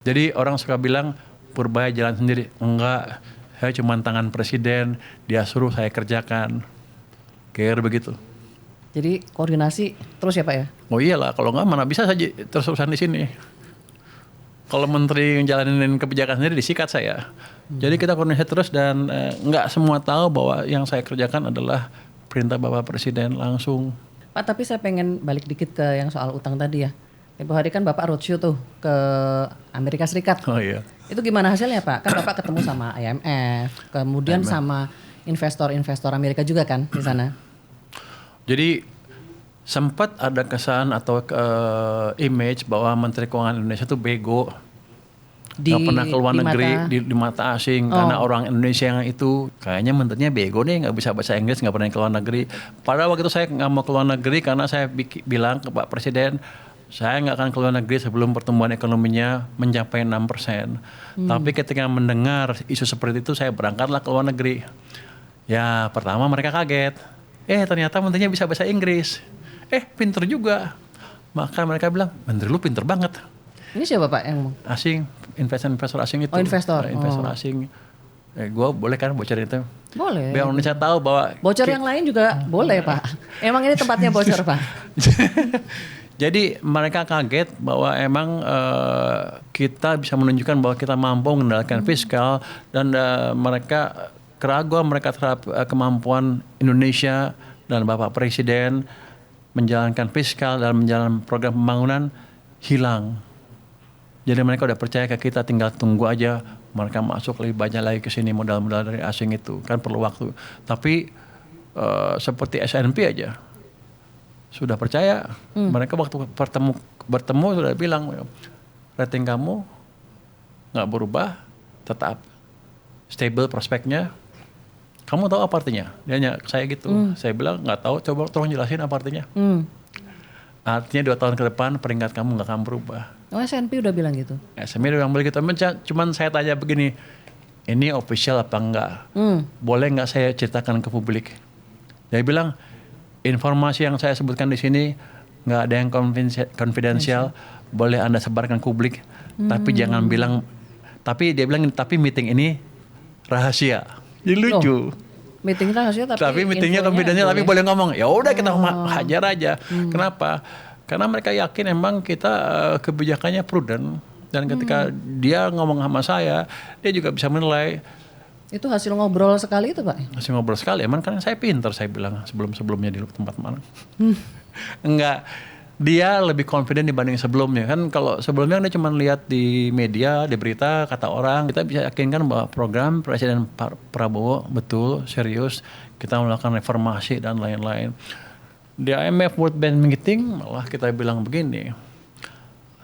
Jadi orang suka bilang Purbaya jalan sendiri. Enggak, saya cuma tangan presiden, dia suruh saya kerjakan. Kira begitu. Jadi koordinasi terus ya Pak ya? Oh iyalah, kalau enggak mana bisa saja terus-terusan di sini. Kalau menteri jalanin kebijakan sendiri disikat saya. Jadi kita koordinasi terus dan enggak semua tahu bahwa yang saya kerjakan adalah perintah Bapak Presiden langsung. Pak, tapi saya pengen balik dikit ke yang soal utang tadi ya. Tempo hari kan Bapak roadshow tuh ke Amerika Serikat. Oh iya. Itu gimana hasilnya Pak? Kan Bapak ketemu sama IMF, kemudian sama investor-investor Amerika juga kan di sana. Jadi sempat ada kesan atau image bahwa Menteri Keuangan Indonesia itu bego. Nggak pernah ke luar negeri di mata asing. Karena orang Indonesia yang itu kayaknya menterinya bego nih, nggak bisa bahasa Inggris, nggak pernah ke luar negeri. Padahal waktu itu saya nggak mau ke luar negeri karena saya bilang ke Pak Presiden, saya nggak akan ke luar negeri sebelum pertumbuhan ekonominya mencapai 6%. Tapi ketika mendengar isu seperti itu, saya berangkatlah ke luar negeri. Ya pertama mereka kaget. Ternyata menterinya bisa bahasa Inggris. Pinter juga. Maka mereka bilang, menteri lu pinter banget. Ini siapa Pak yang ngomong? Asing, investor asing itu. Oh investor. Investor asing. Gue boleh kan bocorin itu? Boleh. Biar Indonesia tahu bahwa bocor yang lain juga boleh Pak. Emang ini tempatnya bocor Pak? Jadi mereka kaget bahwa emang kita bisa menunjukkan bahwa kita mampu mengendalikan fiskal dan mereka keraguan mereka terhadap kemampuan Indonesia dan Bapak Presiden menjalankan fiskal dan menjalankan program pembangunan hilang. Jadi mereka udah percaya ke kita, tinggal tunggu aja mereka masuk lebih banyak lagi ke sini modal-modal dari asing itu kan perlu waktu. Tapi seperti S&P aja sudah percaya. Mereka waktu bertemu sudah bilang rating kamu nggak berubah, tetap stable prospeknya. Kamu tahu apa artinya? Dia nanya saya gitu. Saya bilang nggak tahu. Coba tolong jelasin apa artinya. Artinya 2 tahun ke depan peringkat kamu nggak akan berubah. Oh S&P udah bilang gitu? S&P udah bilang begitu. Cuman saya tanya begini, ini official apa enggak? Boleh nggak saya ceritakan ke publik? Dia bilang, informasi yang saya sebutkan di sini nggak ada yang konfidensial, boleh Anda sebarkan ke publik, tapi jangan bilang. Tapi dia bilang, tapi meeting ini rahasia. Jadi lucu. Meeting rahasia tapi meetingnya konfidensial tapi boleh ngomong. Ya udah kita hajar aja. Kenapa? Karena mereka yakin emang kita kebijakannya prudent dan ketika dia ngomong sama saya, dia juga bisa menilai. Itu hasil ngobrol sekali itu Pak? Hasil ngobrol sekali, emang kan saya pinter, saya bilang sebelumnya di tempat mana. Enggak, dia lebih confident dibanding sebelumnya. Kan kalau sebelumnya dia cuma lihat di media, di berita, kata orang. Kita bisa yakinkan bahwa program Presiden Prabowo betul, serius. Kita melakukan reformasi dan lain-lain. Di IMF World Bank Meeting malah kita bilang begini.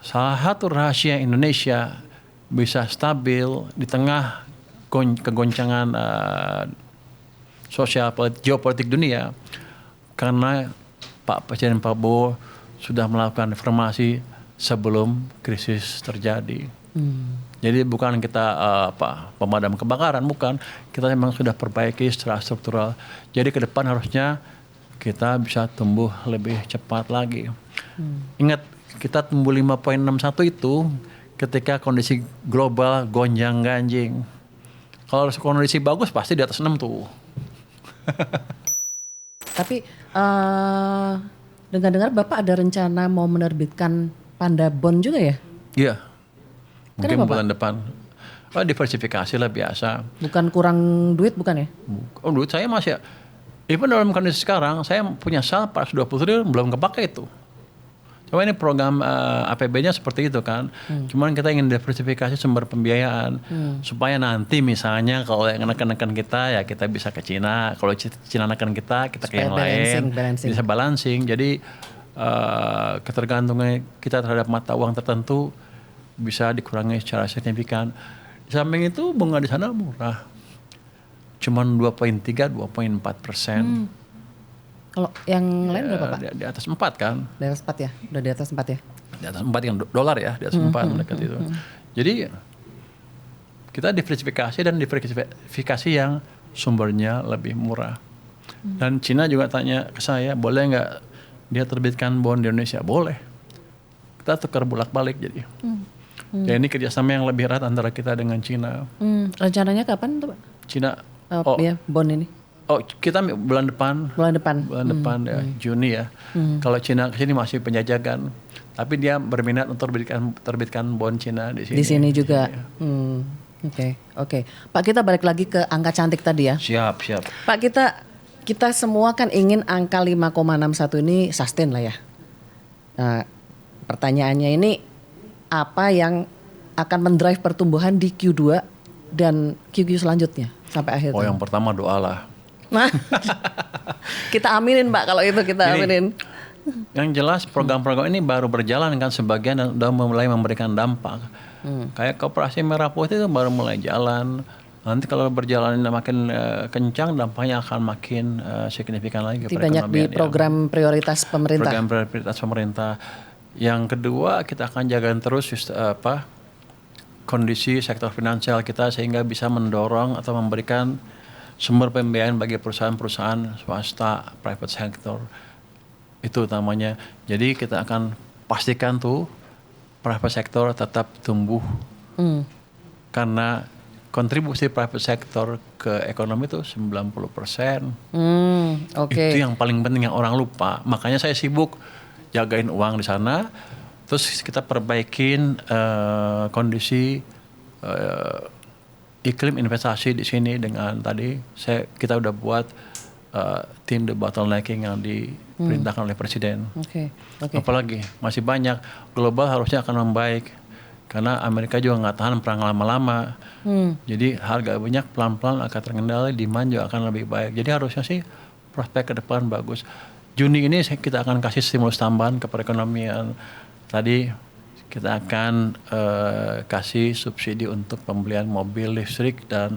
Salah satu rahasia Indonesia bisa stabil di tengah kegoncangan sosial geopolitik dunia karena Pak Presiden Prabowo sudah melakukan reformasi sebelum krisis terjadi. Jadi bukan kita pemadam kebakaran, bukan. Kita memang sudah perbaiki secara struktural. Jadi ke depan harusnya kita bisa tumbuh lebih cepat lagi. Ingat, kita tumbuh 5,61 itu ketika kondisi global gonjang-ganjing. Kalau kondisi bagus pasti di atas 6 tuh. Tapi dengar-dengar Bapak ada rencana mau menerbitkan Panda Bond juga ya? Iya. Mungkin Kenapa, bulan depan. Diversifikasi lah biasa. Bukan kurang duit bukan ya? Duit saya masih, even dalam kondisi sekarang, saya punya sal 420 triliun belum kepake itu. Cuma ini program APB-nya seperti itu kan. Cuman kita ingin diversifikasi sumber pembiayaan supaya nanti misalnya kalau yang nekan-nekan kita ya kita bisa ke Cina. Kalau Cina nekan kita ke yang lain. Bisa balancing. Jadi ketergantungan kita terhadap mata uang tertentu bisa dikurangi secara signifikan. Di samping itu bunga di sana murah. Cuman 2,3-2,4%. Kalau yang lain berapa Pak? Di atas 4 kan. Di atas 4 ya? Udah di atas 4 ya? Di atas 4 yang dolar ya, di atas 4 mendekat itu. Jadi kita diversifikasi dan diversifikasi yang sumbernya lebih murah. Dan Cina juga tanya ke saya, boleh nggak dia terbitkan bond di Indonesia? Boleh. Kita tukar bolak-balik jadi. Dan ini kerjasama yang lebih erat antara kita dengan Cina. Rencananya kapan tuh Pak? Cina, Ya, bond ini. Kita bulan depan. Bulan depan. Bulan depan ya, Juni ya. Kalau Cina ke sini masih penjajakan. Tapi dia berminat untuk terbitkan bond Cina di sini. Di sini juga. Oke. Pak, kita balik lagi ke angka cantik tadi ya. Siap. Pak, kita semua kan ingin angka 5,61 ini sustain lah ya. Nah, pertanyaannya ini apa yang akan mendrive pertumbuhan di Q2 dan QQ selanjutnya sampai akhir tahun? Yang pertama doalah. Nah, kita aminin Pak kalau itu kita aminin. Yang jelas program-program ini baru berjalan kan sebagian dan sudah mulai memberikan dampak. Kayak Koperasi Merah Putih itu baru mulai jalan. Nanti kalau berjalan makin kencang dampaknya akan makin signifikan lagi ke perekonomian. Banyak di program prioritas pemerintah. Program prioritas pemerintah. Yang kedua kita akan jaga terus kondisi sektor finansial kita sehingga bisa mendorong atau memberikan sumber pembiayaan bagi perusahaan-perusahaan swasta, private sector. Itu utamanya. Jadi kita akan pastikan tuh private sector tetap tumbuh. Karena kontribusi private sector ke ekonomi itu 90%. Itu yang paling penting yang orang lupa. Makanya saya sibuk jagain uang di sana. Terus kita perbaikin kondisi iklim investasi di sini dengan tadi kita udah buat tim the bottlenecking yang diperintahkan oleh Presiden. Apalagi masih banyak, global harusnya akan membaik karena Amerika juga nggak tahan perang lama-lama. Jadi harga minyak pelan-pelan akan terkendali, demand juga akan lebih baik. Jadi harusnya sih prospek ke depan bagus. Juni ini kita akan kasih stimulus tambahan ke perekonomian. Tadi kita akan kasih subsidi untuk pembelian mobil listrik dan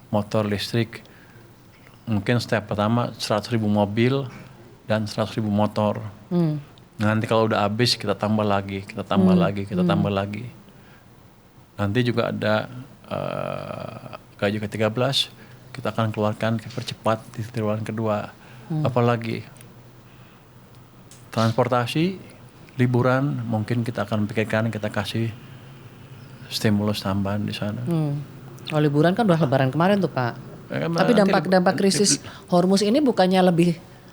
motor listrik. Mungkin step pertama 100.000 mobil dan 100.000 motor. Nanti kalau udah habis kita tambah lagi, kita tambah lagi. Nanti juga ada gaji ke-13 kita akan keluarkan percepat di triwulan kedua. Apalagi transportasi, liburan mungkin kita akan pikirkan kita kasih stimulus tambahan di sana. Oh, liburan kan udah lebaran kemarin tuh Pak. Tapi dampak krisis Hormuz ini bukannya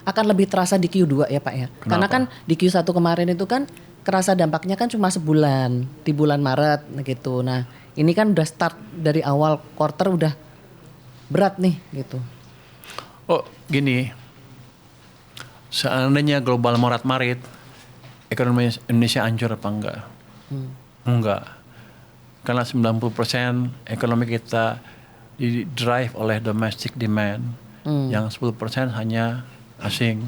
akan lebih terasa di Q2 ya Pak ya? Kenapa? Karena kan di Q1 kemarin itu kan kerasa dampaknya kan cuma sebulan, di bulan Maret gitu. Nah ini kan udah start dari awal quarter udah berat nih gitu. Oh gini, seandainya global morat-marit, ekonomi Indonesia hancur apa enggak? Enggak. Karena 90% ekonomi kita di drive oleh domestic demand, yang 10% hanya asing.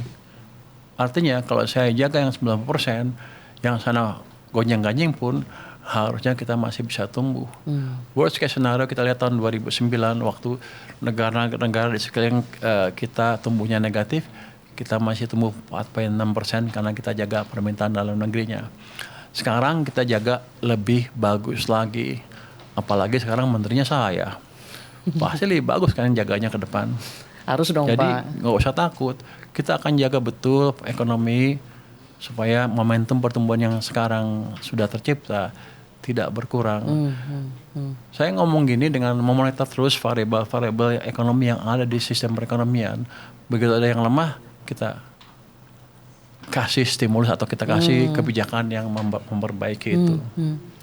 Artinya kalau saya jaga yang 90%, yang sana gonjang-ganjing pun harusnya kita masih bisa tumbuh. Worst case scenario kita lihat tahun 2009 waktu negara-negara di sekeliling kita tumbuhnya negatif, kita masih tumbuh 4,6% karena kita jaga permintaan dalam negerinya. Sekarang kita jaga lebih bagus lagi, apalagi sekarang menterinya saya. Pasti lebih bagus kan jaganya ke depan. Harus dong Jadi Pak. nggak usah takut. Kita akan jaga betul ekonomi supaya momentum pertumbuhan yang sekarang sudah tercipta tidak berkurang. Saya ngomong gini dengan memonitor terus variabel ekonomi yang ada di sistem perekonomian. Begitu ada yang lemah, kita kasih stimulus atau kita kasih kebijakan yang memperbaiki itu.